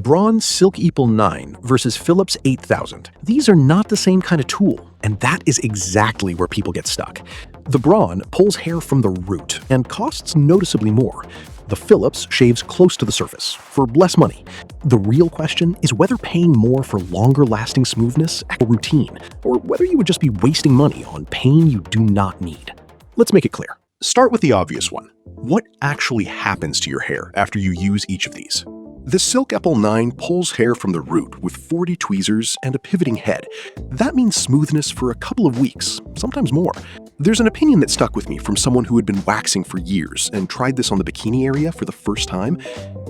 Braun Silk-épil 9 versus Philips 8000. These are not the same kind of tool, and that is exactly where people get stuck. The Braun pulls hair from the root and costs noticeably more. The Philips shaves close to the surface for less money. The real question is whether paying more for longer-lasting smoothness is a routine, or whether you would just be wasting money on pain you do not need. Let's make it clear. Start with the obvious one. What actually happens to your hair after you use each of these? The Silk-épil 9 pulls hair from the root with 40 tweezers and a pivoting head. That means smoothness for a couple of weeks, sometimes more. There's an opinion that stuck with me from someone who had been waxing for years and tried this on the bikini area for the first time.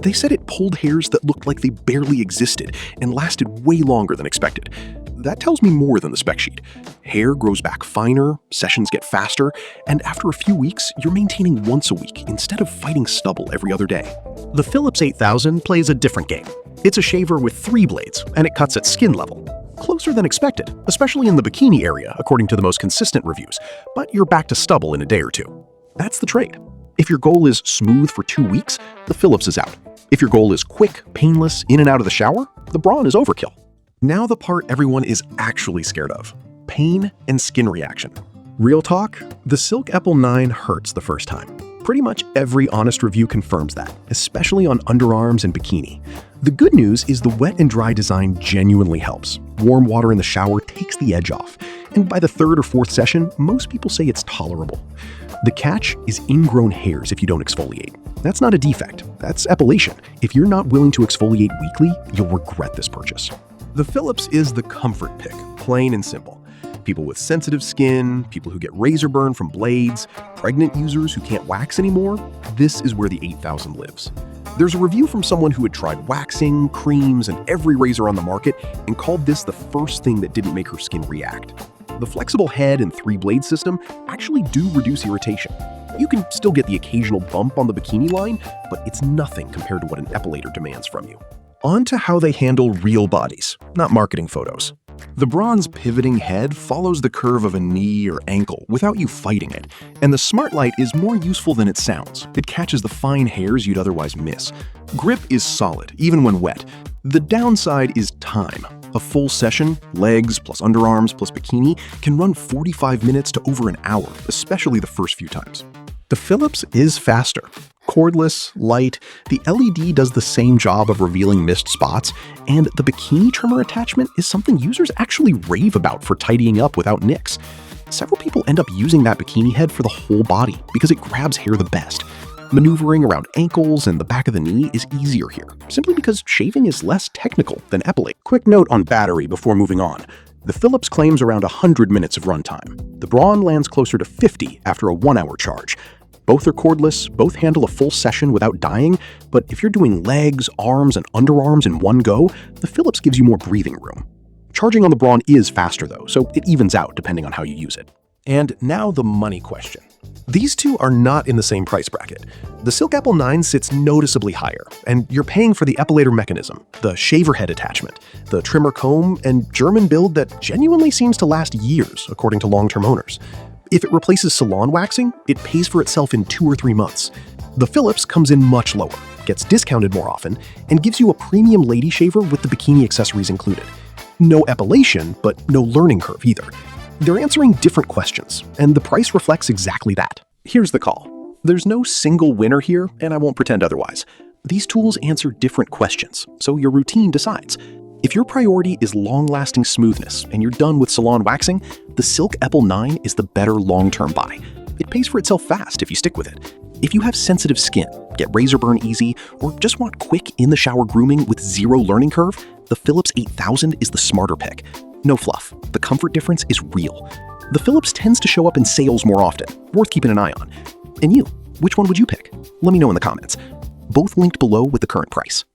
They said it pulled hairs that looked like they barely existed and lasted way longer than expected. That tells me more than the spec sheet. Hair grows back finer, sessions get faster, and after a few weeks, you're maintaining once a week instead of fighting stubble every other day. The Philips 8000 plays a different game. It's a shaver with 3 blades, and it cuts at skin level. Closer than expected, especially in the bikini area, according to the most consistent reviews, but you're back to stubble in a day or two. That's the trade. If your goal is smooth for 2 weeks, the Philips is out. If your goal is quick, painless, in and out of the shower, the Braun is overkill. Now the part everyone is actually scared of: pain and skin reaction. Real talk, the Silk-épil 9 hurts the first time. Pretty much every honest review confirms that, especially on underarms and bikini. The good news is the wet and dry design genuinely helps. Warm water in the shower takes the edge off, and by the 3rd or 4th session, most people say it's tolerable. The catch is ingrown hairs if you don't exfoliate. That's not a defect, that's epilation. If you're not willing to exfoliate weekly, you'll regret this purchase. The Philips is the comfort pick, plain and simple. People with sensitive skin, people who get razor burn from blades, pregnant users who can't wax anymore, this is where the 8000 lives. There's a review from someone who had tried waxing, creams, and every razor on the market and called this the first thing that didn't make her skin react. The flexible head and 3-blade system actually do reduce irritation. You can still get the occasional bump on the bikini line, but it's nothing compared to what an epilator demands from you. On to how they handle real bodies, not marketing photos. The Braun's pivoting head follows the curve of a knee or ankle without you fighting it, and the Smart Light is more useful than it sounds. It catches the fine hairs you'd otherwise miss. Grip is solid, even when wet. The downside is time. A full session, legs plus underarms plus bikini, can run 45 minutes to over an hour, especially the first few times. The Philips is faster. Cordless, light, the LED does the same job of revealing missed spots, and the bikini trimmer attachment is something users actually rave about for tidying up without nicks. Several people end up using that bikini head for the whole body because it grabs hair the best. Maneuvering around ankles and the back of the knee is easier here, simply because shaving is less technical than epilate. Quick note on battery before moving on. The Philips claims around 100 minutes of runtime. The Braun lands closer to 50 after a 1-hour charge. Both are cordless, both handle a full session without dying, but if you're doing legs, arms, and underarms in one go, the Philips gives you more breathing room. Charging on the Braun is faster though, so it evens out depending on how you use it. And now the money question. These two are not in the same price bracket. The Silk-épil 9 sits noticeably higher, and you're paying for the epilator mechanism, the shaver head attachment, the trimmer comb, and German build that genuinely seems to last years, according to long-term owners. If it replaces salon waxing, it pays for itself in 2 or 3 months. The Philips comes in much lower, gets discounted more often, and gives you a premium lady shaver with the bikini accessories included. No epilation, but no learning curve either. They're answering different questions, and the price reflects exactly that. Here's the call. There's no single winner here, and I won't pretend otherwise. These tools answer different questions, so your routine decides. If your priority is long-lasting smoothness and you're done with salon waxing, the Silk-épil 9 is the better long-term buy. It pays for itself fast if you stick with it. If you have sensitive skin, get razor burn easy, or just want quick in-the-shower grooming with 0 learning curve, the Philips 8000 is the smarter pick. No fluff. The comfort difference is real. The Philips tends to show up in sales more often, worth keeping an eye on. And you, which one would you pick? Let me know in the comments. Both linked below with the current price.